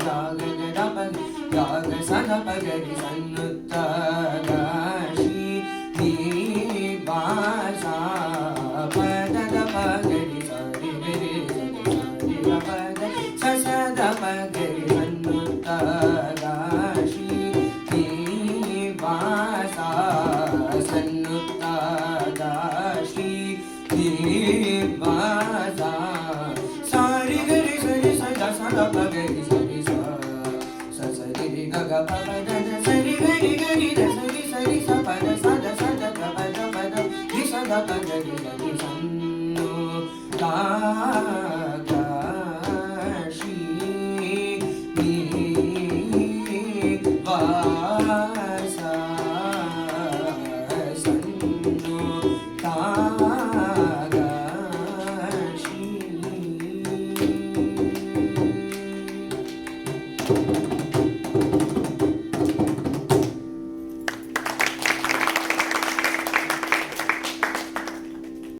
ग ग दा प गा ग सा दा प ग रि सन्नुत्त गा शी नी बा सा प द द प ग रि सा रि रि रि सा रि ग प द सा सा दा प ग रि सन्नुत्त गा शी नी बा सा सन्नुत्त गा शी नी बा सा सा रि ग रि सा रि सा दा सा दा प ग रि सा रि सा सा सा रि रि ग ग प प द द सा रि ग रि द सा रि सा प द सा द सा द ग प द प द रि सा द प ग रि सा रि सन्नु गा गा शी नी बा सा सन्नु गा गा शी